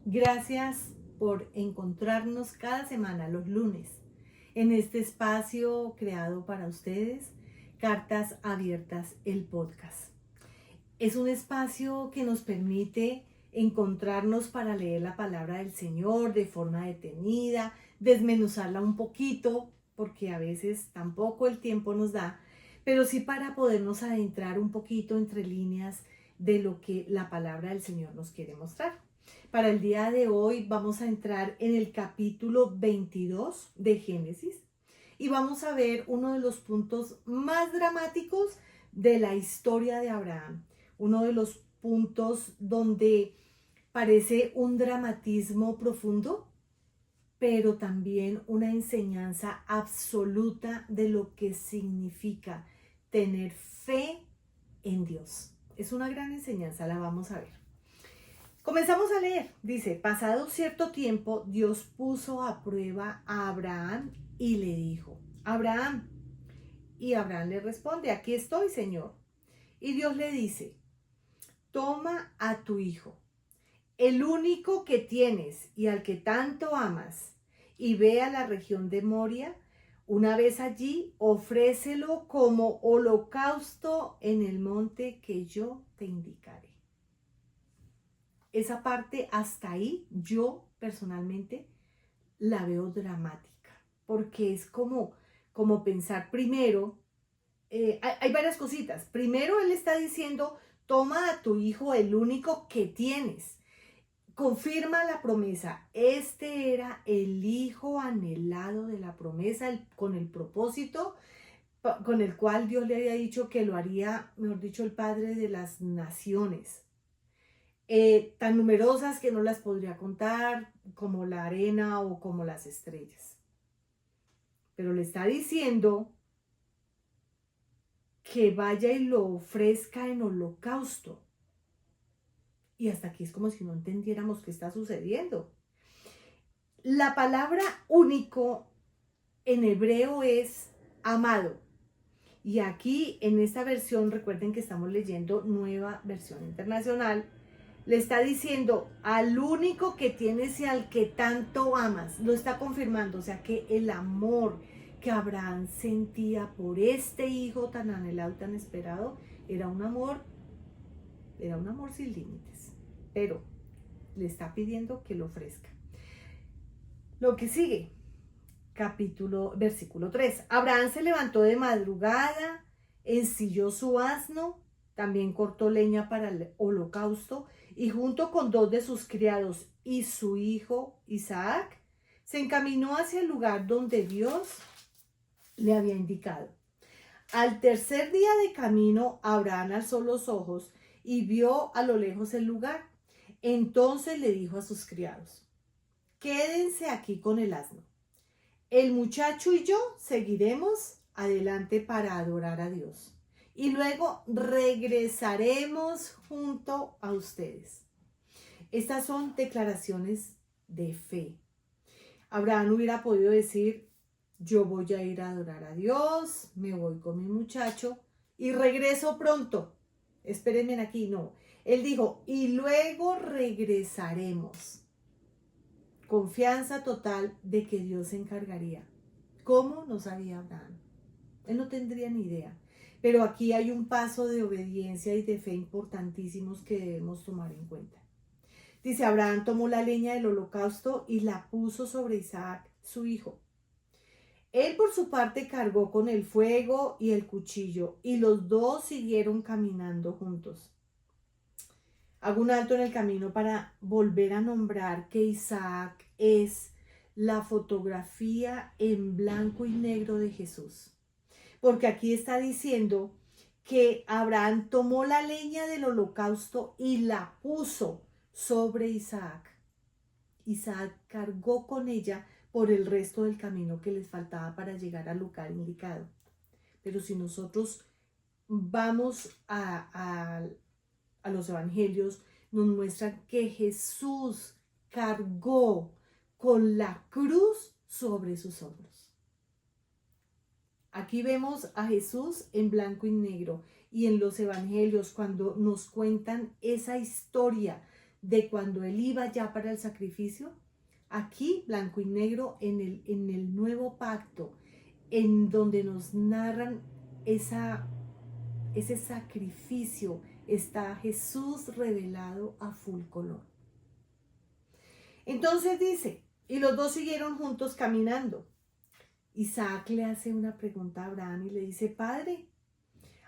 Gracias por encontrarnos cada semana los lunes en este espacio creado para ustedes, Cartas Abiertas, el podcast. Es un espacio que nos permite encontrarnos para leer la palabra del Señor de forma detenida, desmenuzarla un poquito, porque a veces tampoco el tiempo nos da, pero sí para podernos adentrar un poquito entre líneas de lo que la palabra del Señor nos quiere mostrar. Para el día de hoy vamos a entrar en el capítulo 22 de Génesis y vamos a ver uno de los puntos más dramáticos de la historia de Abraham. Uno de los puntos donde parece un dramatismo profundo, pero también una enseñanza absoluta de lo que significa tener fe en Dios. Es una gran enseñanza, la vamos a ver. Comenzamos a leer. Dice, pasado cierto tiempo, Dios puso a prueba a Abraham y le dijo, Abraham. Y Abraham le responde, aquí estoy, Señor. Y Dios le dice, toma a tu hijo, el único que tienes y al que tanto amas, y ve a la región de Moria. Una vez allí, ofrécelo como holocausto en el monte que yo te indicaré. Esa parte hasta ahí yo personalmente la veo dramática, porque es como pensar primero, hay varias cositas. Primero él está diciendo, toma a tu hijo, el único que tienes. Confirma la promesa. Este era el hijo anhelado de la promesa, con el propósito con el cual Dios le había dicho que lo haría, mejor dicho, el padre de las naciones. Tan numerosas que no las podría contar, como la arena o como las estrellas. Pero le está diciendo que vaya y lo ofrezca en holocausto. Y hasta aquí es como si no entendiéramos qué está sucediendo. La palabra único en hebreo es amado. Y aquí en esta versión, recuerden que estamos leyendo Nueva Versión Internacional, le está diciendo al único que tienes y al que tanto amas, lo está confirmando, o sea que el amor que Abraham sentía por este hijo tan anhelado y tan esperado era un amor sin límites, pero le está pidiendo que lo ofrezca. Lo que sigue, versículo 3. Abraham se levantó de madrugada, ensilló su asno, también cortó leña para el holocausto y junto con dos de sus criados y su hijo Isaac, se encaminó hacia el lugar donde Dios le había indicado. Al tercer día de camino, Abraham alzó los ojos y vio a lo lejos el lugar. Entonces le dijo a sus criados, quédense aquí con el asno. El muchacho y yo seguiremos adelante para adorar a Dios. Y luego regresaremos junto a ustedes. Estas son declaraciones de fe. Abraham hubiera podido decir, yo voy a ir a adorar a Dios, me voy con mi muchacho y regreso pronto. Espérenme aquí, no. Él dijo, y luego regresaremos. Confianza total de que Dios se encargaría. ¿Cómo? No sabía Abraham. Él no tendría ni idea. Pero aquí hay un paso de obediencia y de fe importantísimos que debemos tomar en cuenta. Dice, Abraham tomó la leña del holocausto y la puso sobre Isaac, su hijo. Él por su parte cargó con el fuego y el cuchillo, y los dos siguieron caminando juntos. Hago un alto en el camino para volver a nombrar que Isaac es la fotografía en blanco y negro de Jesús. Porque aquí está diciendo que Abraham tomó la leña del holocausto y la puso sobre Isaac. Isaac cargó con ella por el resto del camino que les faltaba para llegar al lugar indicado. Pero si nosotros vamos a los evangelios, nos muestran que Jesús cargó con la cruz sobre sus hombros. Aquí vemos a Jesús en blanco y negro, y en los evangelios cuando nos cuentan esa historia de cuando él iba ya para el sacrificio. Aquí, blanco y negro, en el nuevo pacto, en donde nos narran ese sacrificio, está Jesús revelado a full color. Entonces dice, y los dos siguieron juntos caminando. Isaac le hace una pregunta a Abraham y le dice, Padre,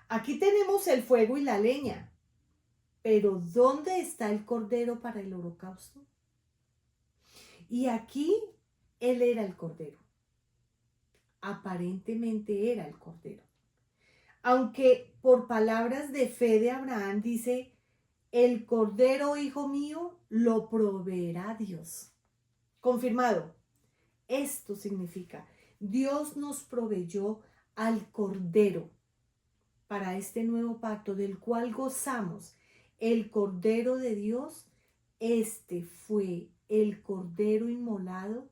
aquí tenemos el fuego y la leña, pero ¿dónde está el cordero para el holocausto? Y aquí él era el cordero. Aparentemente era el cordero. Aunque por palabras de fe de Abraham dice, el cordero, hijo mío, lo proveerá Dios. Confirmado. Esto significa, Dios nos proveyó al cordero para este nuevo pacto del cual gozamos. El cordero de Dios, este fue el cordero inmolado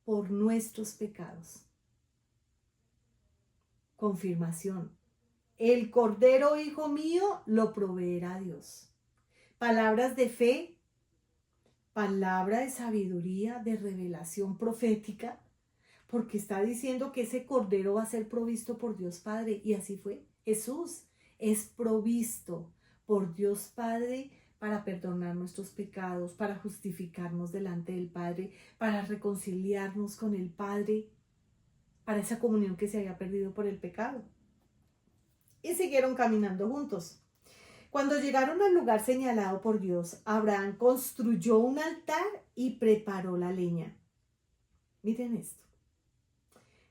por nuestros pecados. Confirmación. El cordero, hijo mío, lo proveerá Dios. Palabras de fe, palabra de sabiduría, de revelación profética, porque está diciendo que ese cordero va a ser provisto por Dios Padre, y así fue. Jesús es provisto por Dios Padre para perdonar nuestros pecados, para justificarnos delante del Padre, para reconciliarnos con el Padre, para esa comunión que se había perdido por el pecado. Y siguieron caminando juntos. Cuando llegaron al lugar señalado por Dios, Abraham construyó un altar y preparó la leña. Miren esto.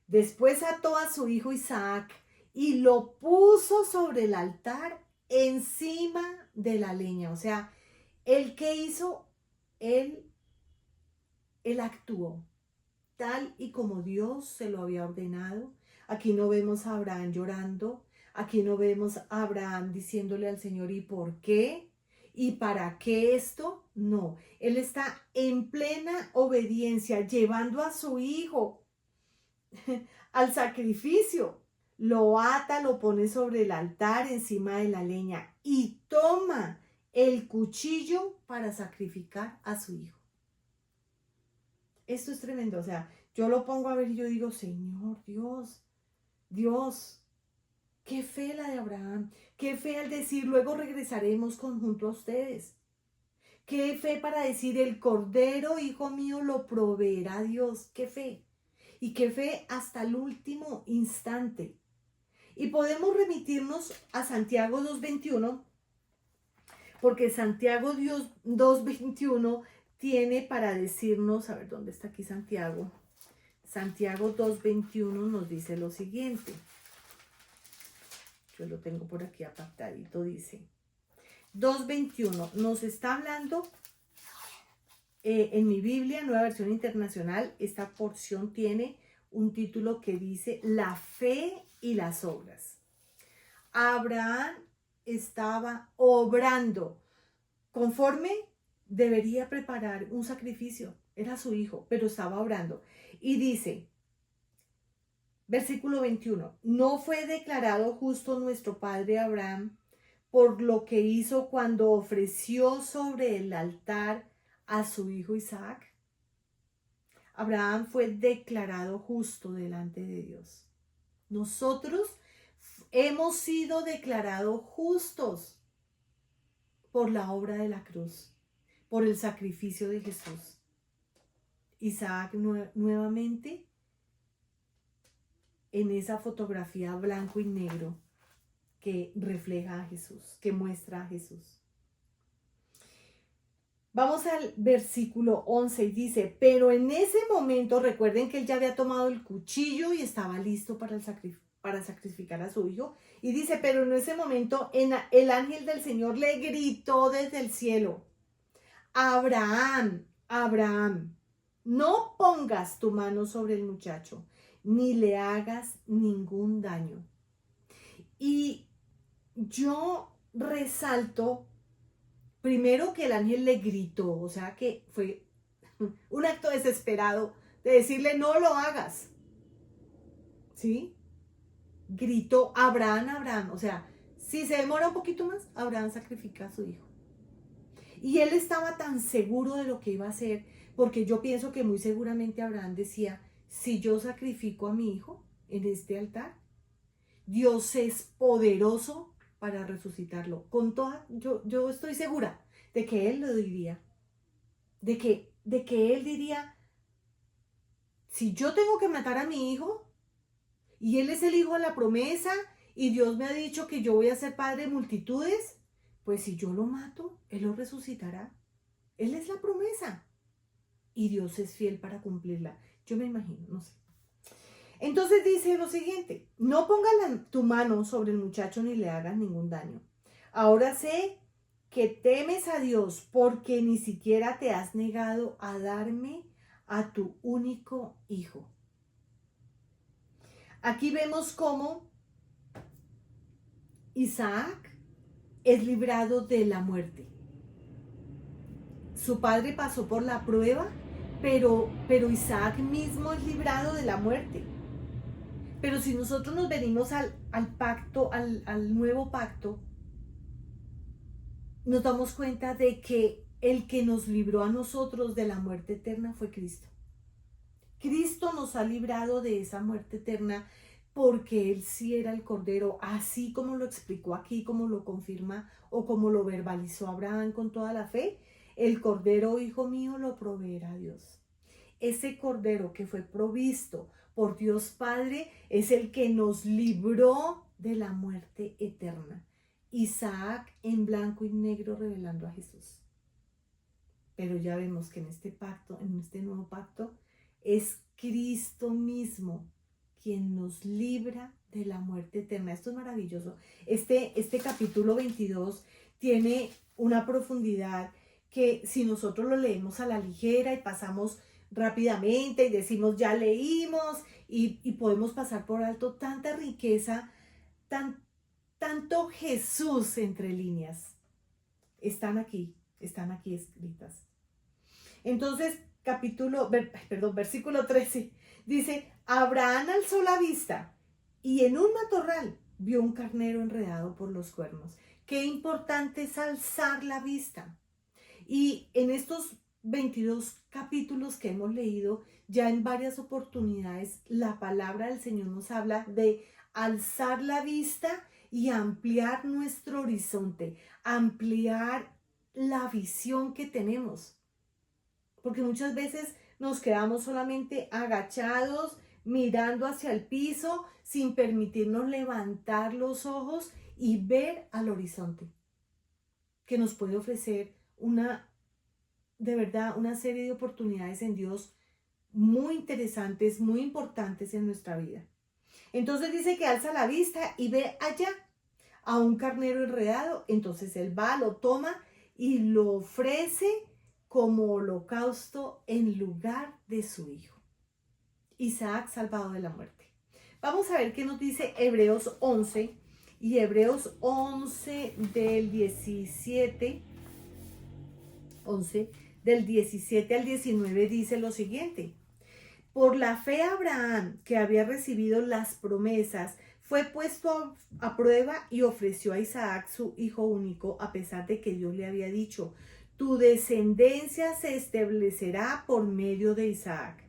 Después ató a su hijo Isaac y lo puso sobre el altar encima de la leña. O sea, ¿el qué hizo? Él actuó tal y como Dios se lo había ordenado. Aquí no vemos a Abraham llorando. Aquí no vemos a Abraham diciéndole al Señor, ¿y por qué? ¿Y para qué esto? No, él está en plena obediencia, llevando a su hijo al sacrificio. Lo ata, lo pone sobre el altar encima de la leña y toma el cuchillo para sacrificar a su hijo. Esto es tremendo, o sea, yo lo pongo a ver y yo digo, Señor, Dios, qué fe la de Abraham, qué fe al decir, luego regresaremos junto a ustedes. Qué fe para decir, el cordero, hijo mío, lo proveerá Dios. Qué fe. Y qué fe hasta el último instante. Y podemos remitirnos a Santiago 2:21, porque Santiago 2:21 tiene para decirnos, a ver, ¿dónde está aquí Santiago? Santiago 2:21 nos dice lo siguiente. Yo lo tengo por aquí apartadito, dice. 2:21 nos está hablando, en mi Biblia, Nueva Versión Internacional, esta porción tiene un título que dice la fe y las obras. Abraham estaba obrando conforme debería preparar un sacrificio. Era su hijo, pero estaba obrando. Y dice, versículo 21, ¿no fue declarado justo nuestro padre Abraham por lo que hizo cuando ofreció sobre el altar a su hijo Isaac? Abraham fue declarado justo delante de Dios. Nosotros hemos sido declarados justos por la obra de la cruz, por el sacrificio de Jesús. Isaac nuevamente en esa fotografía blanco y negro que refleja a Jesús, que muestra a Jesús. Vamos al versículo 11 y dice, pero en ese momento, recuerden que él ya había tomado el cuchillo y estaba listo para sacrificar a su hijo. Y dice, pero en ese momento el ángel del Señor le gritó desde el cielo, Abraham, Abraham, no pongas tu mano sobre el muchacho, ni le hagas ningún daño. Y yo resalto primero que el ángel le gritó, o sea que fue un acto desesperado de decirle no lo hagas. ¿Sí? Gritó Abraham, Abraham, o sea, si se demora un poquito más, Abraham sacrifica a su hijo. Y él estaba tan seguro de lo que iba a hacer, porque yo pienso que muy seguramente Abraham decía, si yo sacrifico a mi hijo en este altar, Dios es poderoso para resucitarlo. Yo estoy segura de que él lo diría, de que él diría, si yo tengo que matar a mi hijo, y él es el hijo de la promesa, y Dios me ha dicho que yo voy a ser padre de multitudes, pues si yo lo mato, él lo resucitará. Él es la promesa. Y Dios es fiel para cumplirla. Yo me imagino, no sé. Entonces dice lo siguiente, no pongas tu mano sobre el muchacho ni le hagas ningún daño. Ahora sé que temes a Dios porque ni siquiera te has negado a darme a tu único hijo. Aquí vemos cómo Isaac es librado de la muerte. Su padre pasó por la prueba, pero Isaac mismo es librado de la muerte. Pero si nosotros nos venimos al pacto, al nuevo pacto, nos damos cuenta de que el que nos libró a nosotros de la muerte eterna fue Cristo. Cristo nos ha librado de esa muerte eterna porque Él sí era el Cordero, así como lo explicó aquí, como lo confirma o como lo verbalizó Abraham con toda la fe. El Cordero, hijo mío, lo proveerá Dios. Ese Cordero que fue provisto por Dios Padre es el que nos libró de la muerte eterna. Isaac en blanco y negro revelando a Jesús. Pero ya vemos que en este pacto, en este nuevo pacto, es Cristo mismo quien nos libra de la muerte eterna. Esto es maravilloso. Este capítulo 22 tiene una profundidad que si nosotros lo leemos a la ligera y pasamos rápidamente y decimos ya leímos y podemos pasar por alto tanta riqueza, tanto Jesús entre líneas, están aquí escritas. Entonces, versículo 13, dice, Abraham alzó la vista y en un matorral vio un carnero enredado por los cuernos. Qué importante es alzar la vista. Y en estos 22 capítulos que hemos leído, ya en varias oportunidades, la palabra del Señor nos habla de alzar la vista y ampliar nuestro horizonte, ampliar la visión que tenemos. Porque muchas veces nos quedamos solamente agachados, mirando hacia el piso, sin permitirnos levantar los ojos y ver al horizonte, que nos puede ofrecer de verdad, una serie de oportunidades en Dios muy interesantes, muy importantes en nuestra vida. Entonces dice que alza la vista y ve allá a un carnero enredado. Entonces él va, lo toma y lo ofrece como holocausto en lugar de su hijo. Isaac salvado de la muerte. Vamos a ver qué nos dice Hebreos 11 y Hebreos 11 del 17 al 19 dice lo siguiente. Por la fe Abraham, que había recibido las promesas, fue puesto a prueba y ofreció a Isaac su hijo único, a pesar de que Dios le había dicho, tu descendencia se establecerá por medio de Isaac.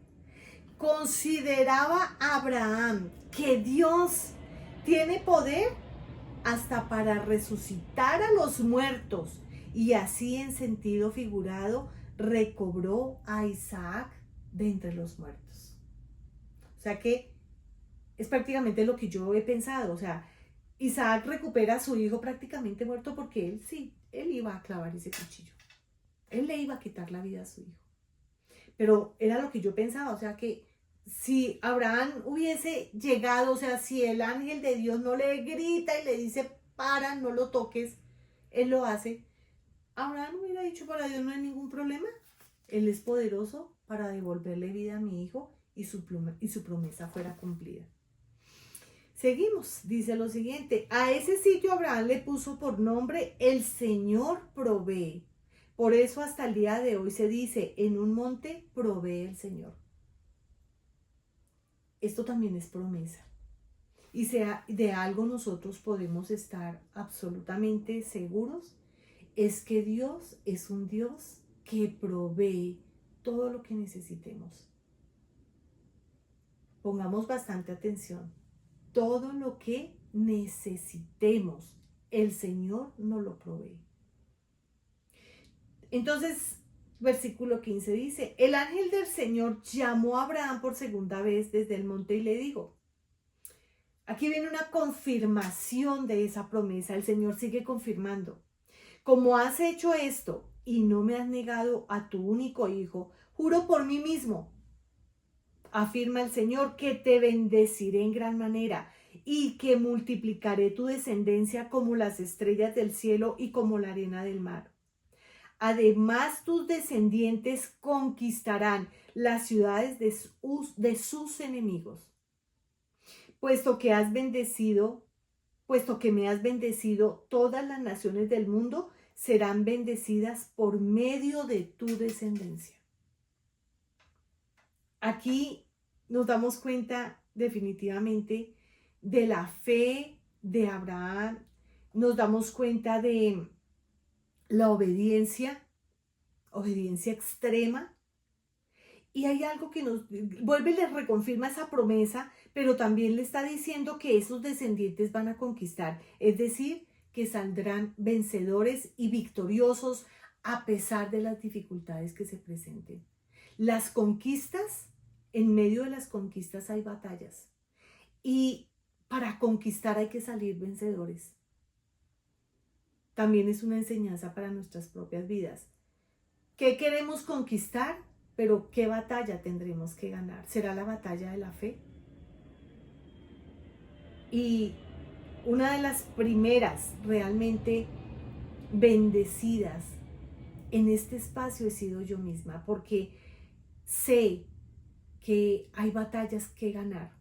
Consideraba Abraham que Dios tiene poder hasta para resucitar a los muertos, y así en sentido figurado recobró a Isaac de entre los muertos. O sea que es prácticamente lo que yo he pensado. O sea, Isaac recupera a su hijo prácticamente muerto porque él iba a clavar ese cuchillo. Él le iba a quitar la vida a su hijo. Pero era lo que yo pensaba. O sea que si Abraham hubiese llegado, o sea, si el ángel de Dios no le grita y le dice, para, no lo toques, él lo hace. Abraham hubiera dicho, para Dios no hay ningún problema. Él es poderoso para devolverle vida a mi hijo y su promesa fuera cumplida. Seguimos, dice lo siguiente, a ese sitio Abraham le puso por nombre el Señor provee. Por eso hasta el día de hoy se dice, en un monte provee el Señor. Esto también es promesa. Y sea de algo nosotros podemos estar absolutamente seguros, es que Dios es un Dios que provee todo lo que necesitemos. Pongamos bastante atención. Todo lo que necesitemos, el Señor nos lo provee. Entonces, versículo 15 dice, el ángel del Señor llamó a Abraham por segunda vez desde el monte y le dijo, aquí viene una confirmación de esa promesa. El Señor sigue confirmando. Como has hecho esto y no me has negado a tu único hijo, juro por mí mismo, afirma el Señor, que te bendeciré en gran manera y que multiplicaré tu descendencia como las estrellas del cielo y como la arena del mar. Además, tus descendientes conquistarán las ciudades de sus enemigos. Puesto que me has bendecido, todas las naciones del mundo serán bendecidas por medio de tu descendencia. Aquí nos damos cuenta definitivamente de la fe de Abraham, nos damos cuenta de la obediencia extrema. Y hay algo que nos vuelve y les reconfirma esa promesa, pero también le está diciendo que esos descendientes van a conquistar, es decir, que saldrán vencedores y victoriosos a pesar de las dificultades que se presenten. Las conquistas, en medio de las conquistas hay batallas. Y para conquistar hay que salir vencedores. También es una enseñanza para nuestras propias vidas. ¿Qué queremos conquistar? Pero ¿qué batalla tendremos que ganar? ¿Será la batalla de la fe? Y una de las primeras realmente bendecidas en este espacio he sido yo misma, porque sé que hay batallas que ganar.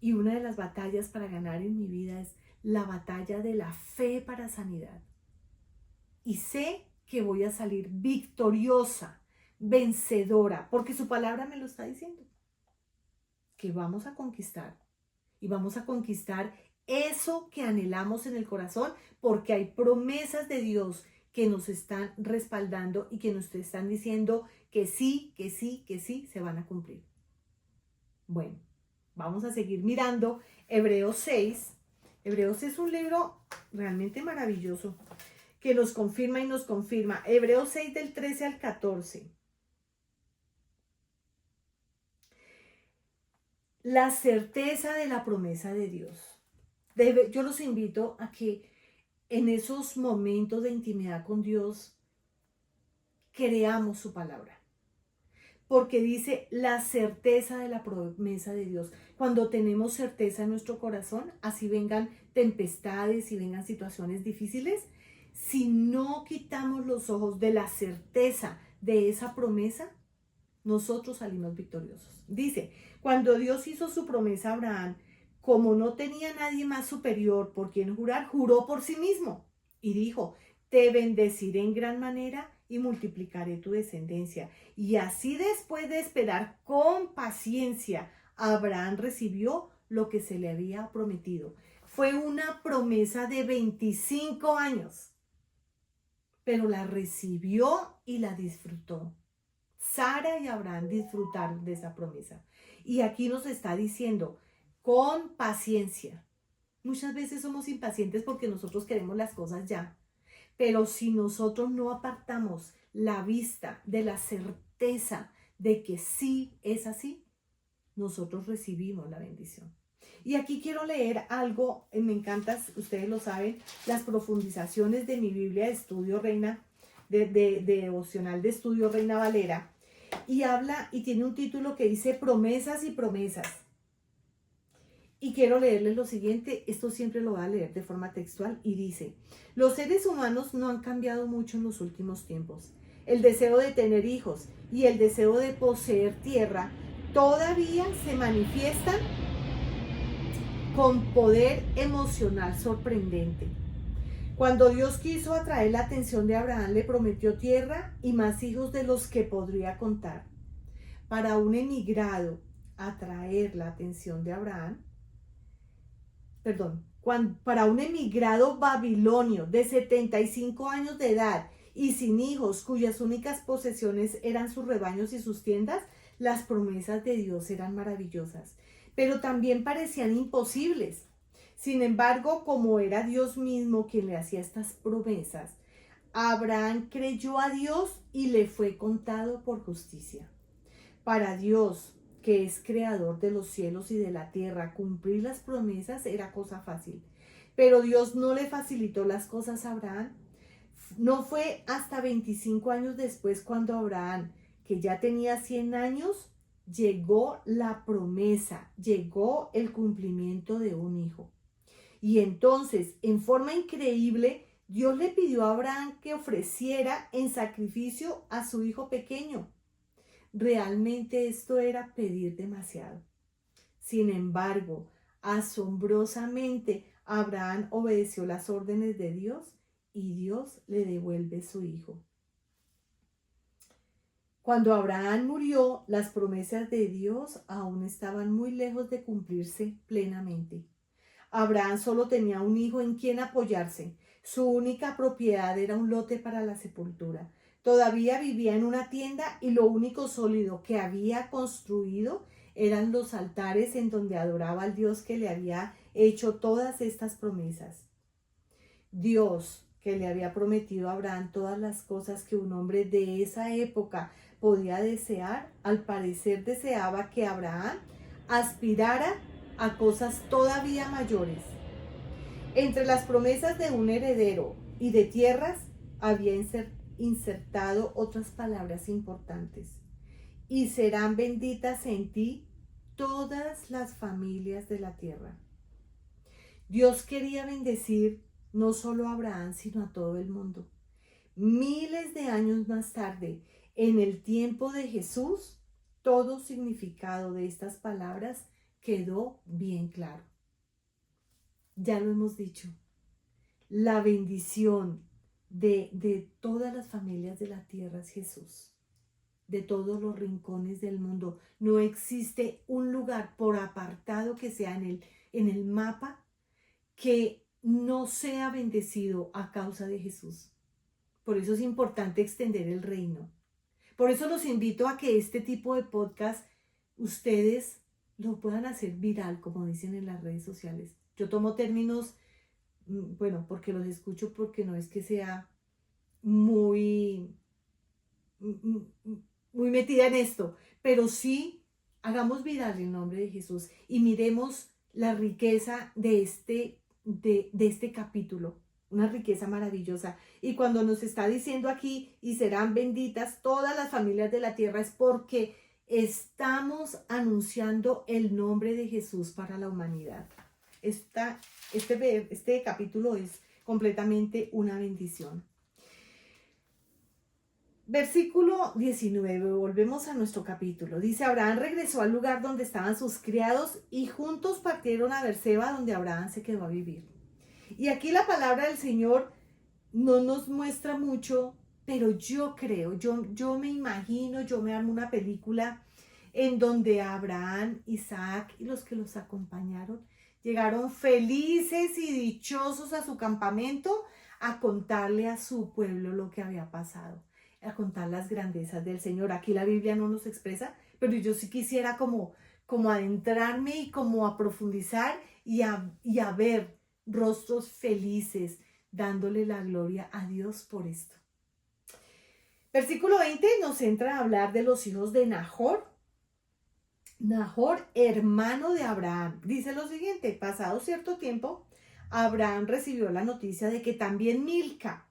Y una de las batallas para ganar en mi vida es la batalla de la fe para sanidad. Y sé que voy a salir victoriosa, vencedora, porque su palabra me lo está diciendo, que vamos a conquistar y vamos a conquistar eso que anhelamos en el corazón, porque hay promesas de Dios que nos están respaldando y que nos están diciendo que sí, que sí, que sí, se van a cumplir. Bueno, vamos a seguir mirando Hebreos 6. Hebreos es un libro realmente maravilloso que nos confirma y nos confirma. Hebreos 6 del 13 al 14. La certeza de la promesa de Dios. Yo los invito a que en esos momentos de intimidad con Dios creamos su palabra. Porque dice la certeza de la promesa de Dios. Cuando tenemos certeza en nuestro corazón, así vengan tempestades y vengan situaciones difíciles, si no quitamos los ojos de la certeza de esa promesa, nosotros salimos victoriosos. Dice, cuando Dios hizo su promesa a Abraham, como no tenía nadie más superior por quien jurar, juró por sí mismo y dijo, te bendeciré en gran manera y multiplicaré tu descendencia. Y así, después de esperar con paciencia, Abraham recibió lo que se le había prometido. Fue una promesa de 25 años, pero la recibió y la disfrutó. Sara y Abraham disfrutaron de esa promesa. Y aquí nos está diciendo, con paciencia. Muchas veces somos impacientes porque nosotros queremos las cosas ya. Pero si nosotros no apartamos la vista de la certeza de que sí es así, nosotros recibimos la bendición. Y aquí quiero leer algo, me encanta, ustedes lo saben, las profundizaciones de mi Biblia de estudio Reina, de devocional de estudio Reina Valera, y habla y tiene un título que dice promesas y promesas. Y quiero leerles lo siguiente, esto siempre lo voy a leer de forma textual y dice, los seres humanos no han cambiado mucho en los últimos tiempos. El deseo de tener hijos y el deseo de poseer tierra todavía se manifiestan con poder emocional sorprendente. Cuando Dios quiso atraer la atención de Abraham, le prometió tierra y más hijos de los que podría contar. Para un emigrado, atraer la atención de Abraham para un emigrado babilonio de 75 años de edad y sin hijos, cuyas únicas posesiones eran sus rebaños y sus tiendas, las promesas de Dios eran maravillosas, pero también parecían imposibles. Sin embargo, como era Dios mismo quien le hacía estas promesas, Abraham creyó a Dios y le fue contado por justicia. Para Dios, que es creador de los cielos y de la tierra, cumplir las promesas era cosa fácil. Pero Dios no le facilitó las cosas a Abraham. No fue hasta 25 años después cuando Abraham, que ya tenía 100 años, llegó la promesa, llegó el cumplimiento de un hijo. Y entonces, en forma increíble, Dios le pidió a Abraham que ofreciera en sacrificio a su hijo pequeño. Realmente esto era pedir demasiado. Sin embargo, asombrosamente, Abraham obedeció las órdenes de Dios y Dios le devuelve su hijo. Cuando Abraham murió, las promesas de Dios aún estaban muy lejos de cumplirse plenamente. Abraham solo tenía un hijo en quien apoyarse. Su única propiedad era un lote para la sepultura. Todavía vivía en una tienda y lo único sólido que había construido eran los altares en donde adoraba al Dios que le había hecho todas estas promesas. Dios, que le había prometido a Abraham todas las cosas que un hombre de esa época podía desear, al parecer deseaba que Abraham aspirara a cosas todavía mayores. Entre las promesas de un heredero y de tierras había insertado otras palabras importantes. Y serán benditas en ti todas las familias de la tierra. Dios quería bendecir no solo a Abraham, sino a todo el mundo. Miles de años más tarde, en el tiempo de Jesús, todo significado de estas palabras quedó bien claro. Ya lo hemos dicho, la bendición de todas las familias de la tierra es Jesús, de todos los rincones del mundo. No existe un lugar por apartado que sea en el mapa que no sea bendecido a causa de Jesús. Por eso es importante extender el reino. Por eso los invito a que este tipo de podcast ustedes lo puedan hacer viral, como dicen en las redes sociales. Yo tomo términos, bueno, porque los escucho, porque no es que sea muy metida en esto, pero sí hagamos viral el nombre de Jesús y miremos la riqueza de este capítulo, una riqueza maravillosa. Y cuando nos está diciendo aquí, y serán benditas todas las familias de la tierra, es porque estamos anunciando el nombre de Jesús para la humanidad. Este capítulo es completamente una bendición. Versículo 19, volvemos a nuestro capítulo. Dice, Abraham regresó al lugar donde estaban sus criados y juntos partieron a Berseba, donde Abraham se quedó a vivir. Y aquí la palabra del Señor no nos muestra mucho, pero yo creo, yo me imagino, yo me armo una película en donde Abraham, Isaac y los que los acompañaron llegaron felices y dichosos a su campamento a contarle a su pueblo lo que había pasado, a contar las grandezas del Señor. Aquí la Biblia no nos expresa, pero yo sí quisiera como adentrarme y como a profundizar y a ver rostros felices dándole la gloria a Dios por esto. Versículo 20 nos entra a hablar de los hijos de Nahor. Nahor, hermano de Abraham. Dice lo siguiente: pasado cierto tiempo, Abraham recibió la noticia de que también Milca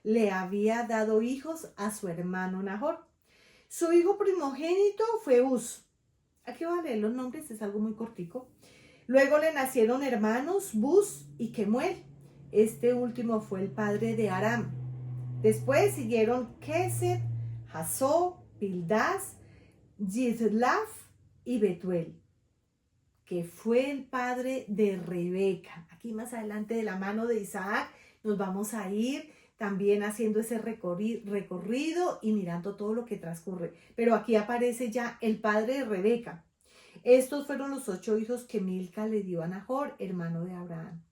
le había dado hijos a su hermano Nahor. Su hijo primogénito fue Uz. Aquí voy a leer los nombres, es algo muy cortico. Luego le nacieron hermanos Buz y Kemuel. Este último fue el padre de Aram. Después siguieron Keset, Hasó, Pildas, Yizlaf y Betuel, que fue el padre de Rebeca. Aquí más adelante, de la mano de Isaac, nos vamos a ir también haciendo ese recorrido y mirando todo lo que transcurre. Pero aquí aparece ya el padre de Rebeca. Estos fueron los 8 hijos que Milca le dio a Nahor, hermano de Abraham.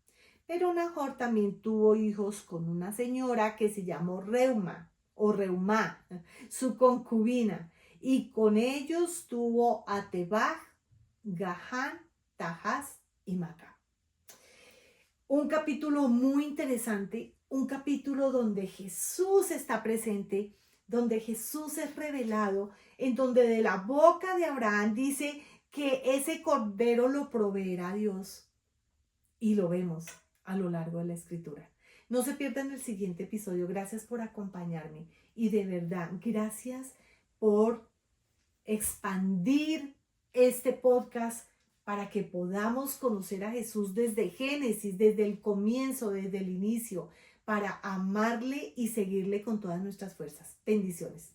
Pero Nahor también tuvo hijos con una señora que se llamó Reuma o Reumá, su concubina, y con ellos tuvo a Tebaj, Gahán, Tahaz y Maca. Un capítulo muy interesante, un capítulo donde Jesús está presente, donde Jesús es revelado, en donde de la boca de Abraham dice que ese cordero lo proveerá Dios. Y lo vemos a lo largo de la escritura. No se pierdan el siguiente episodio. Gracias por acompañarme. Y de verdad, gracias por expandir este podcast para que podamos conocer a Jesús desde Génesis, desde el comienzo, desde el inicio, para amarle y seguirle con todas nuestras fuerzas. Bendiciones.